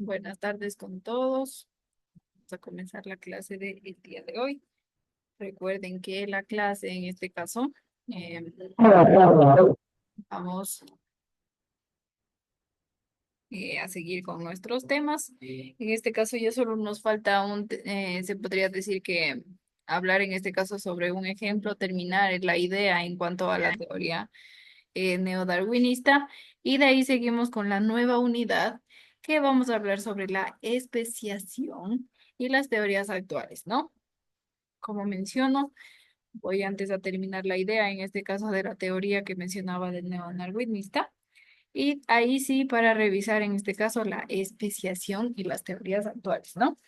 Buenas tardes con todos. Vamos a comenzar la clase del día de hoy. Recuerden que la clase, en este caso, eh, vamos a seguir con nuestros temas. En este caso ya solo nos falta se podría decir que hablar en este caso sobre un ejemplo, terminar la idea en cuanto a la teoría neodarwinista y de ahí seguimos con la nueva unidad que vamos a hablar sobre la especiación y las teorías actuales, ¿no? Como menciono, voy antes a terminar la idea, en este caso de la teoría que mencionaba del neodarwinista, y ahí sí para revisar en este caso la especiación y las teorías actuales, ¿no?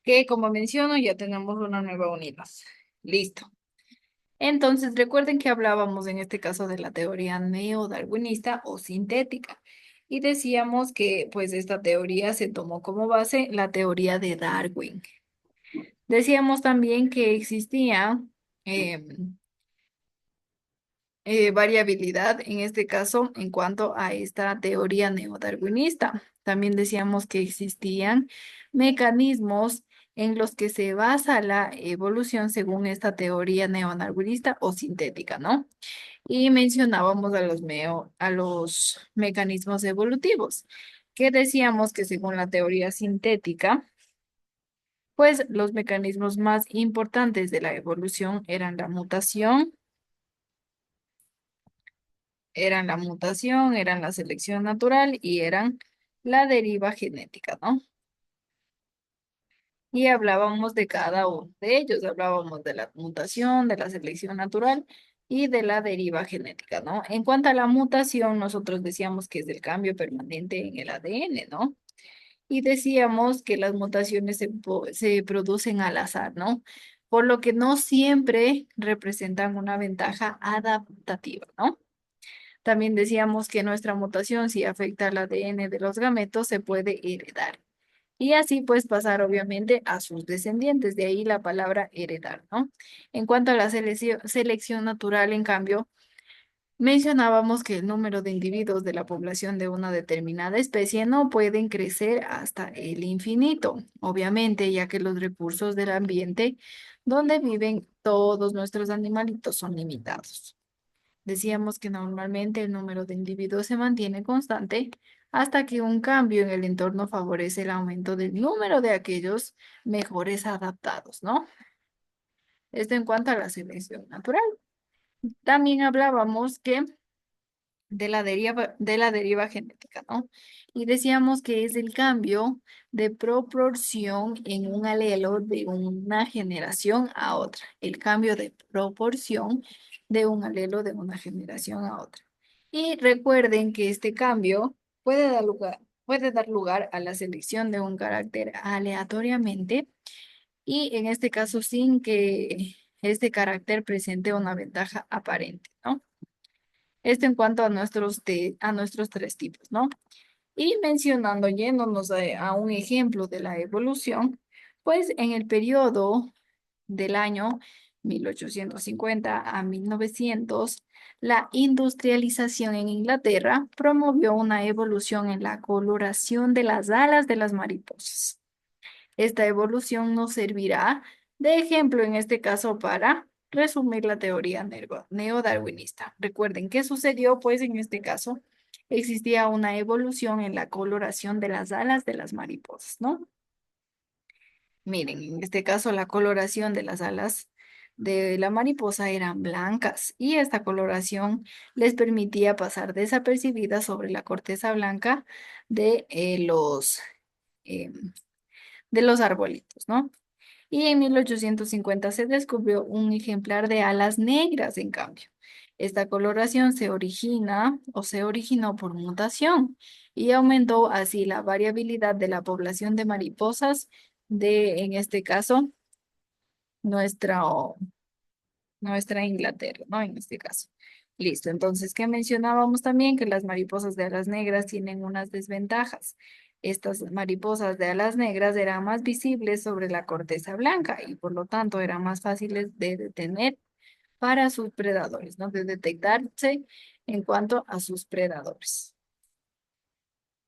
Que como menciono ya tenemos una nueva unidad. Listo. Entonces, recuerden que hablábamos en este caso de la teoría neodarwinista o sintética y decíamos que pues esta teoría se tomó como base la teoría de Darwin. Decíamos también que existía em, variabilidad en este caso en cuanto a esta teoría neodarwinista. También decíamos que existían mecanismos en los que se basa la evolución según esta teoría neodarwinista o sintética, ¿no? Y mencionábamos a los mecanismos evolutivos, que decíamos que según la teoría sintética, pues los mecanismos más importantes de la evolución eran la selección natural y eran la deriva genética, ¿no? Y hablábamos de cada uno de ellos, hablábamos de la mutación, de la selección natural y de la deriva genética, ¿no? En cuanto a la mutación, nosotros decíamos que es el cambio permanente en el ADN, ¿no? Y decíamos que las mutaciones se producen al azar, ¿no? Por lo que no siempre representan una ventaja adaptativa, ¿no? También decíamos que nuestra mutación, si afecta al ADN de los gametos, se puede heredar. Y así pues pasar obviamente a sus descendientes, de ahí la palabra heredar, ¿no? En cuanto a la selección natural, en cambio, mencionábamos que el número de individuos de la población de una determinada especie no pueden crecer hasta el infinito, obviamente, ya que los recursos del ambiente donde viven todos nuestros animalitos son limitados. Decíamos que normalmente el número de individuos se mantiene constante hasta que un cambio en el entorno favorece el aumento del número de aquellos mejores adaptados, ¿no? Esto en cuanto a la selección natural. También hablábamos que de la deriva genética, ¿no? Y decíamos que es el cambio de proporción en un alelo de una generación a otra. El cambio de proporción de un alelo de una generación a otra. Y recuerden que este cambio puede dar lugar a la selección de un carácter aleatoriamente y en este caso sin que este carácter presente una ventaja aparente, ¿no? Esto en cuanto a a nuestros tres tipos, ¿no? Y mencionando, yéndonos a un ejemplo de la evolución, pues en el periodo del año 1850 a 1900, la industrialización en Inglaterra promovió una evolución en la coloración de las alas de las mariposas. Esta evolución nos servirá de ejemplo en este caso para resumir la teoría neodarwinista. Recuerden qué sucedió, pues en este caso existía una evolución en la coloración de las alas de las mariposas, ¿no? Miren, en este caso la coloración de las alas de la mariposa eran blancas y esta coloración les permitía pasar desapercibida sobre la corteza blanca de em, de los arbolitos, ¿no? Y en 1850 se descubrió un ejemplar de alas negras, en cambio. Esta coloración se originó por mutación y aumentó así la variabilidad de la población de mariposas en este caso, nuestra, nuestra Inglaterra, ¿no? En este caso. Listo. Entonces, ¿qué mencionábamos también? Que las mariposas de alas negras tienen unas desventajas. Estas mariposas de alas negras eran más visibles sobre la corteza blanca y por lo tanto eran más fáciles de detener para sus predadores, ¿no? De detectarse en cuanto a sus predadores.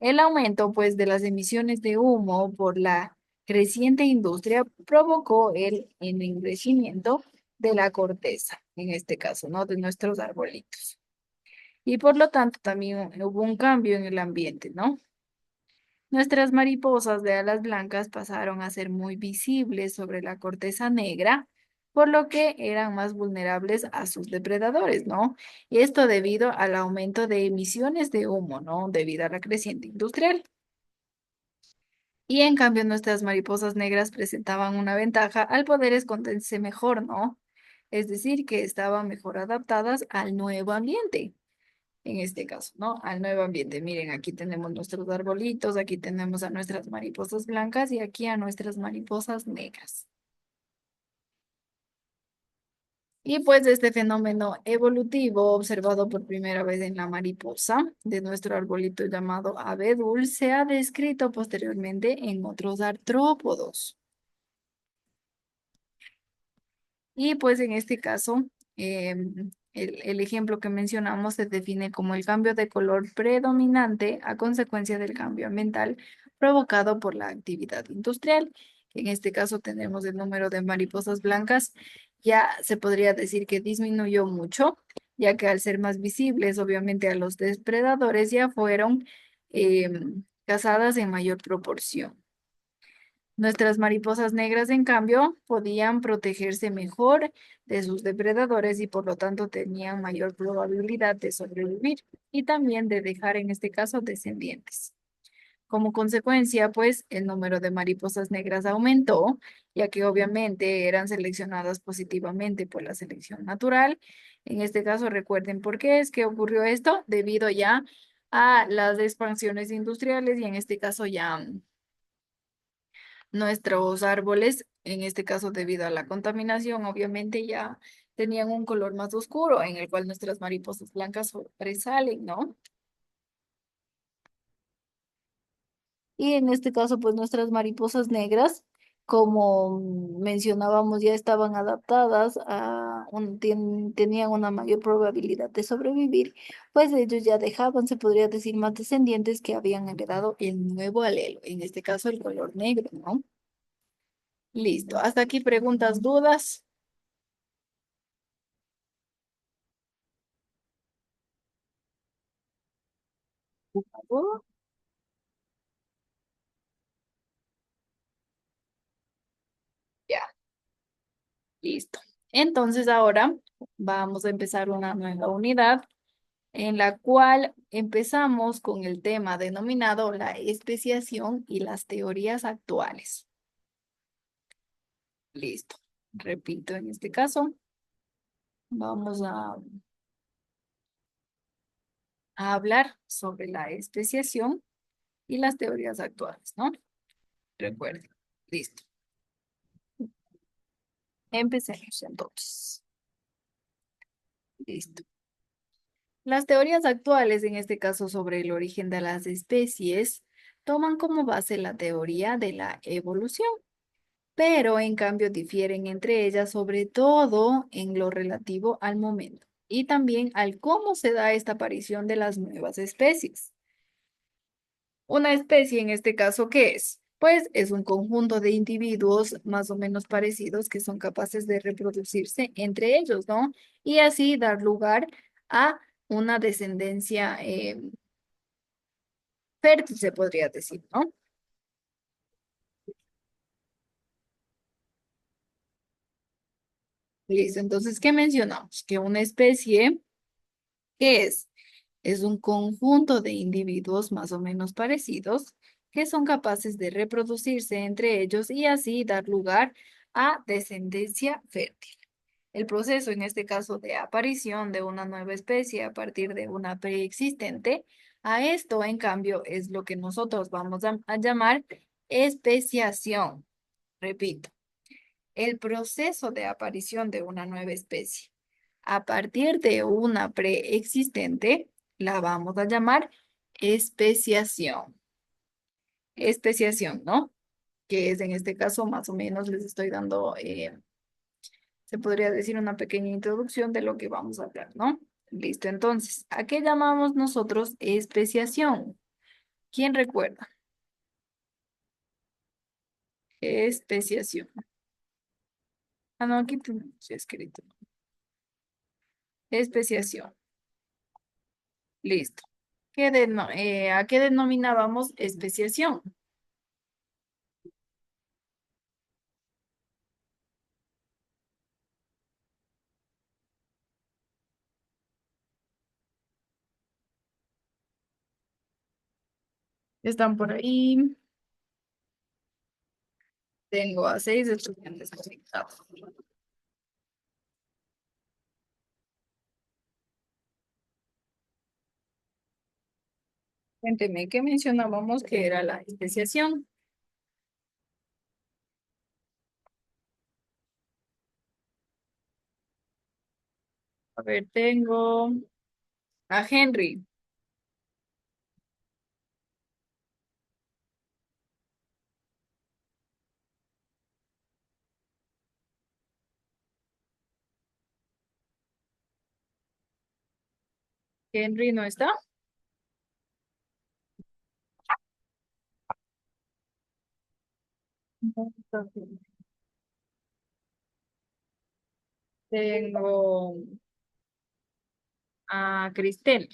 El aumento, pues, de las emisiones de humo por la creciente industria provocó el enriquecimiento de la corteza, en este caso, ¿no? De nuestros arbolitos. Y por lo tanto también hubo un cambio en el ambiente, ¿no? Nuestras mariposas de alas blancas pasaron a ser muy visibles sobre la corteza negra, por lo que eran más vulnerables a sus depredadores, ¿no? Y esto debido al aumento de emisiones de humo, ¿no? Debido a la creciente industrial. Y en cambio, nuestras mariposas negras presentaban una ventaja al poder esconderse mejor, ¿no? Es decir, que estaban mejor adaptadas al nuevo ambiente, en este caso, ¿no? Al nuevo ambiente. Miren, aquí tenemos nuestros arbolitos, aquí tenemos a nuestras mariposas blancas y aquí a nuestras mariposas negras. Y pues este fenómeno evolutivo observado por primera vez en la mariposa de nuestro arbolito llamado abedul se ha descrito posteriormente en otros artrópodos. Y pues en este caso, el ejemplo que mencionamos se define como el cambio de color predominante a consecuencia del cambio ambiental provocado por la actividad industrial. En este caso tenemos el número de mariposas blancas, ya se podría decir que disminuyó mucho, ya que al ser más visibles, obviamente a los depredadores ya fueron cazadas en mayor proporción. Nuestras mariposas negras, en cambio, podían protegerse mejor de sus depredadores y por lo tanto tenían mayor probabilidad de sobrevivir y también de dejar, en este caso, descendientes. Como consecuencia, pues, el número de mariposas negras aumentó, ya que obviamente eran seleccionadas positivamente por la selección natural. En este caso, recuerden por qué es que ocurrió esto, debido ya a las expansiones industriales y en este caso ya nuestros árboles, en este caso debido a la contaminación, obviamente ya tenían un color más oscuro en el cual nuestras mariposas blancas sobresalen, ¿no? Y en este caso, pues nuestras mariposas negras, como mencionábamos, ya estaban adaptadas tenían una mayor probabilidad de sobrevivir, pues ellos ya dejaban, se podría decir, más descendientes que habían heredado el nuevo alelo, en este caso el color negro, ¿no? Listo. Hasta aquí preguntas, dudas. Oh, ya, listo. Entonces ahora vamos a empezar una nueva unidad en la cual empezamos con el tema denominado la especiación y las teorías actuales. Listo. Repito, en este caso vamos a hablar sobre la especiación y las teorías actuales, ¿no? Recuerden. Listo. Empecemos entonces. Listo. Las teorías actuales, en este caso sobre el origen de las especies, toman como base la teoría de la evolución, pero en cambio difieren entre ellas sobre todo en lo relativo al momento y también al cómo se da esta aparición de las nuevas especies. Una especie en este caso, ¿qué es? Pues es un conjunto de individuos más o menos parecidos que son capaces de reproducirse entre ellos, ¿no? Y así dar lugar a una descendencia fértil, se podría decir, ¿no? Listo, entonces, ¿qué mencionamos? Que una especie, ¿qué es? Es un conjunto de individuos más o menos parecidos que son capaces de reproducirse entre ellos y así dar lugar a descendencia fértil. El proceso, en este caso, de aparición de una nueva especie a partir de una preexistente, a esto, en cambio, es lo que nosotros vamos a llamar especiación. Repito, el proceso de aparición de una nueva especie a partir de una preexistente, la vamos a llamar especiación. Especiación, ¿no? Que es en este caso, más o menos, les estoy dando se podría decir una pequeña introducción de lo que vamos a hablar, ¿no? Listo, entonces, ¿a qué llamamos nosotros especiación? ¿Quién recuerda? Especiación. Ah, no, aquí tengo sí escrito. Especiación. Listo. ¿A qué denominábamos especiación? Están por ahí. Tengo a 6 estudiantes conectados. Cuénteme, ¿qué mencionábamos que era la especiación? A ver, tengo a Henry. Henry no está. No está. Tengo a Cristel.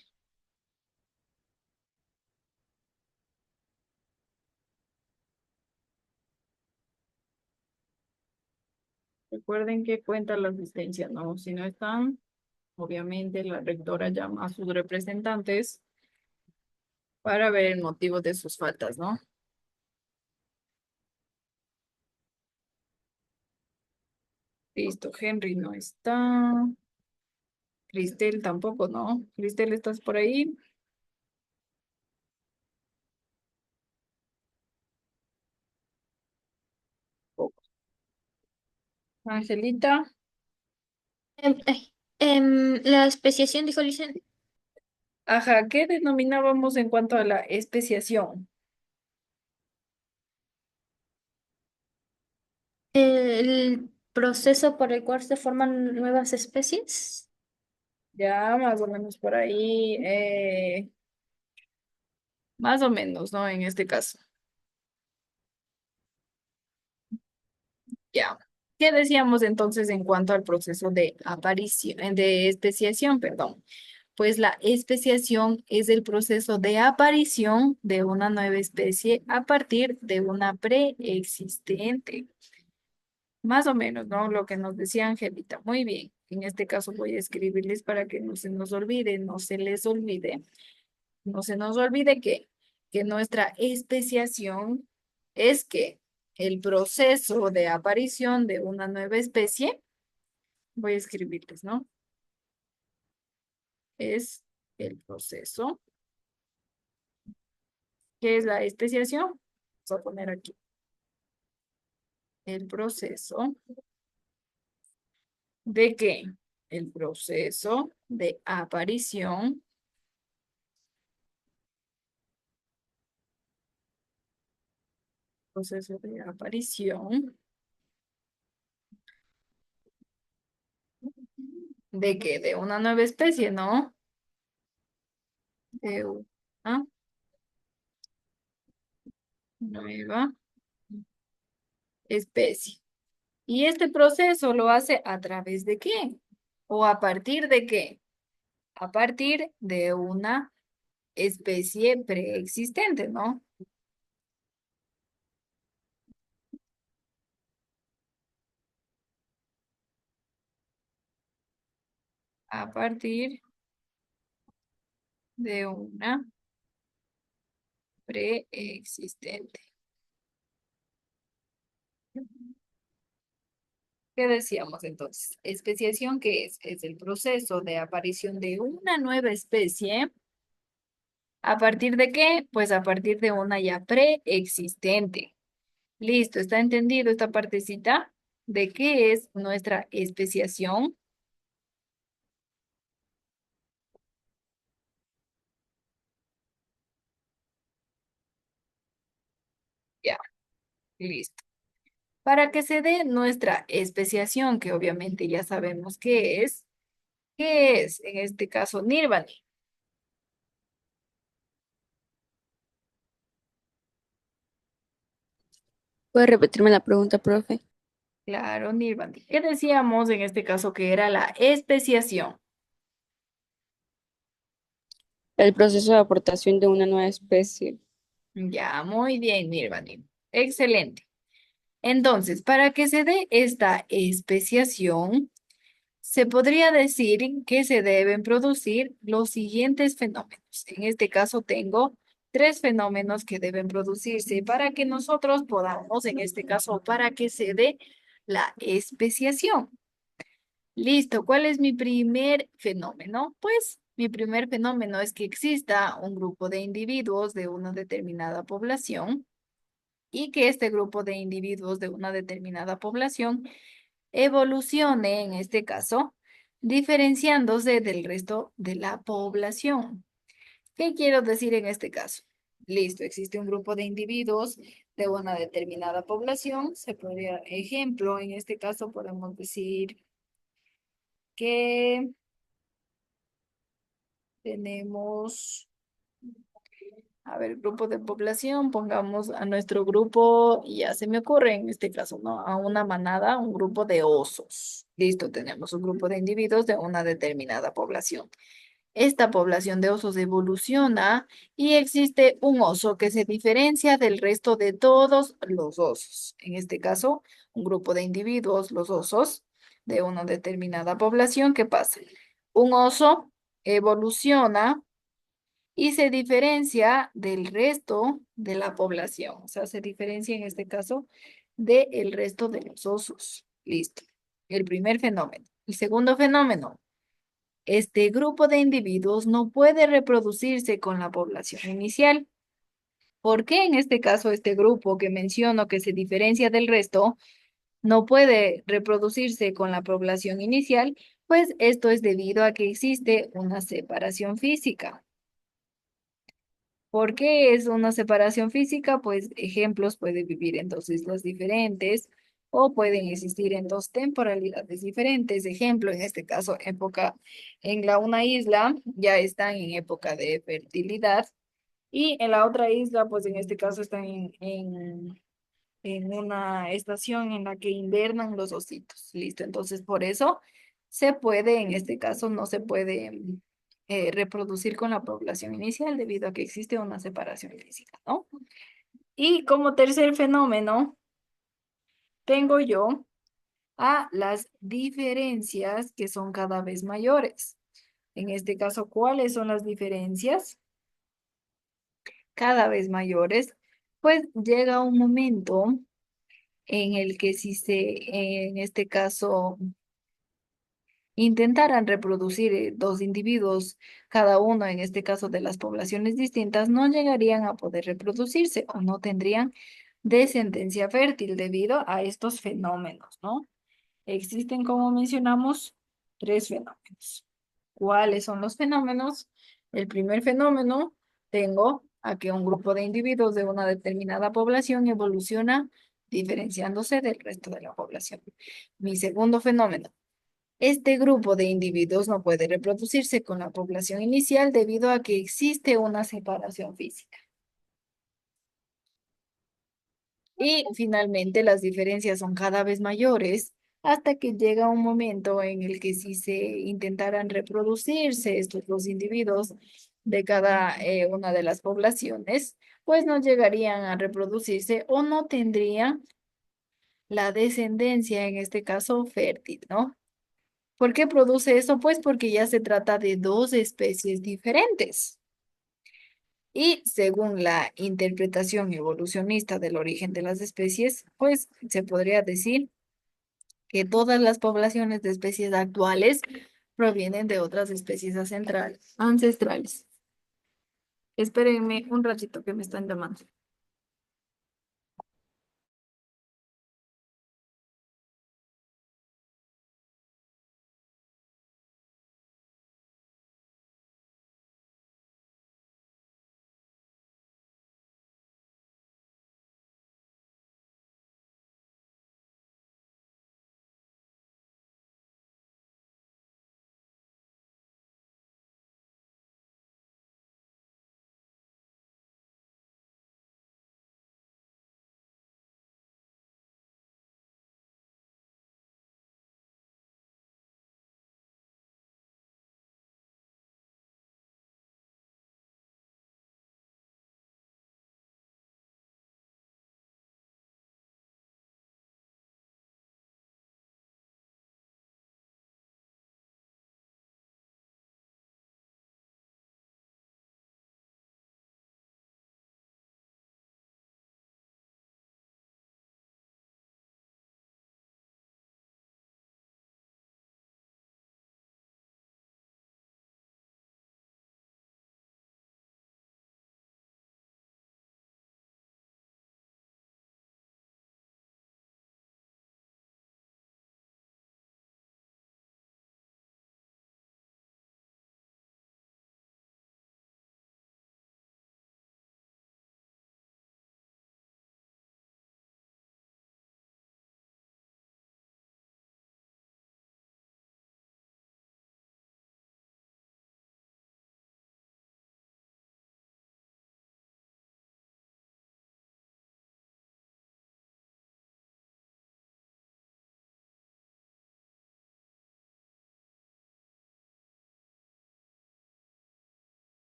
Recuerden que cuenta la asistencia, ¿no? Si no están, obviamente la rectora llama a sus representantes para ver el motivo de sus faltas, ¿no? Listo, Henry no está. Cristel tampoco, ¿no? Cristel, ¿estás por ahí? Angelita. La especiación, dijo Licen, Ajá, ¿qué denominábamos en cuanto a la especiación? el proceso por el cual se forman nuevas especies. Ya más o menos por ahí, más o menos, ¿no? En este caso. Ya. ¿Qué decíamos entonces en cuanto al proceso de aparición, de especiación, perdón? Pues la especiación es el proceso de aparición de una nueva especie a partir de una preexistente. Más o menos, ¿no? Lo que nos decía Angelita. Muy bien. En este caso voy a escribirles para que no se nos olvide, no se les olvide, no se nos olvide que nuestra especiación es que el proceso de aparición de una nueva especie, voy a escribirles, ¿no? Es el proceso. ¿Qué es la especiación? Vamos a poner aquí el proceso de qué? El proceso de aparición, proceso de aparición, ¿de qué? De una nueva especie, ¿no? De una nueva especie. ¿Y este proceso lo hace a través de qué? ¿O a partir de qué? A partir de una especie preexistente, ¿no? A partir de una preexistente. ¿Qué decíamos entonces? Especiación, ¿qué es? Es el proceso de aparición de una nueva especie. ¿A partir de qué? Pues a partir de una ya preexistente. Listo, ¿está entendido esta partecita? ¿De qué es nuestra especiación? Ya, listo. Para que se dé nuestra especiación, que obviamente ya sabemos qué es en este caso Nirvana? ¿Puede repetirme la pregunta, profe? Claro, Nirvandi. ¿Qué decíamos en este caso que era la especiación? El proceso de aportación de una nueva especie. Ya, muy bien, Nirvandi. Excelente. Entonces, para que se dé esta especiación, se podría decir que se deben producir los siguientes fenómenos. En este caso tengo tres fenómenos que deben producirse para que nosotros podamos, en este caso, para que se dé la especiación. Listo, ¿cuál es mi primer fenómeno? Pues mi primer fenómeno es que exista un grupo de individuos de una determinada población y que este grupo de individuos de una determinada población evolucione, en este caso, diferenciándose del resto de la población. ¿Qué quiero decir en este caso? Listo, existe un grupo de individuos de una determinada población. Se podría, ejemplo, en este caso podemos decir que tenemos, a ver, grupo de población, pongamos a nuestro grupo, y ya se me ocurre en este caso, ¿no? A una manada, un grupo de osos. Listo, tenemos un grupo de individuos de una determinada población. Esta población de osos evoluciona y existe un oso que se diferencia del resto de todos los osos. En este caso, un grupo de individuos, los osos de una determinada población. ¿Qué pasa? Un oso evoluciona y se diferencia del resto de la población. O sea, se diferencia en este caso del resto de los osos. Listo. El primer fenómeno. El segundo fenómeno. Este grupo de individuos no puede reproducirse con la población inicial. ¿Por qué en este caso este grupo que menciono que se diferencia del resto no puede reproducirse con la población inicial? Pues esto es debido a que existe una separación física. ¿Por qué es una separación física? Pues ejemplos, puede vivir en dos islas diferentes o pueden existir en dos temporalidades diferentes. Ejemplo, en este caso, época en la una isla ya están en época de fertilidad y en la otra isla, pues en este caso están en una estación en la que invernan los ositos. Listo, entonces por eso se puede, en este caso no se puede reproducir con la población inicial debido a que existe una separación física, ¿no? Y como tercer fenómeno, tengo yo a las diferencias que son cada vez mayores. En este caso, ¿cuáles son las diferencias? Cada vez mayores, pues llega un momento en el que si se, en este caso, intentaran reproducir dos individuos, cada uno, en este caso de las poblaciones distintas, no llegarían a poder reproducirse o no tendrían descendencia fértil debido a estos fenómenos, ¿no? Existen, como mencionamos, tres fenómenos. ¿Cuáles son los fenómenos? El primer fenómeno, tengo a que un grupo de individuos de una determinada población evoluciona diferenciándose del resto de la población. Mi segundo fenómeno, este grupo de individuos no puede reproducirse con la población inicial debido a que existe una separación física. Y finalmente las diferencias son cada vez mayores hasta que llega un momento en el que si se intentaran reproducirse estos dos individuos de cada una de las poblaciones, pues no llegarían a reproducirse o no tendrían la descendencia, en este caso fértil, ¿no? ¿Por qué produce eso? Pues porque ya se trata de dos especies diferentes. Y según la interpretación evolucionista del origen de las especies, pues se podría decir que todas las poblaciones de especies actuales provienen de otras especies ancestrales. Espérenme un ratito que me están llamando.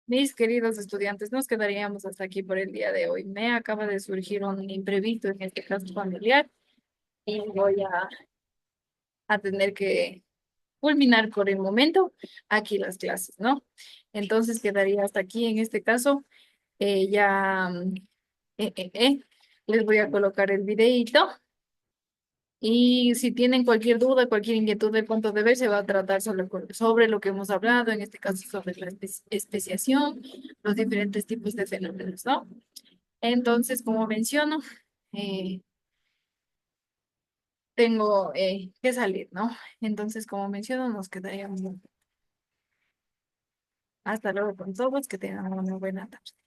Mis queridos estudiantes, nos quedaríamos hasta aquí por el día de hoy. Me acaba de surgir un imprevisto, en este caso familiar, y voy a tener que culminar por el momento aquí las clases, ¿no? Entonces quedaría hasta aquí en este caso. Ya eh, eh, eh, les voy a colocar el videíto. Y si tienen cualquier duda, cualquier inquietud del punto de ver, se va a tratar sobre lo que hemos hablado, en este caso sobre la especiación, los diferentes tipos de fenómenos, ¿no? Entonces, como menciono, eh, tengo que salir, ¿no? Entonces, como menciono, nos quedaríamos hasta luego con todos, que tengan una buena tarde.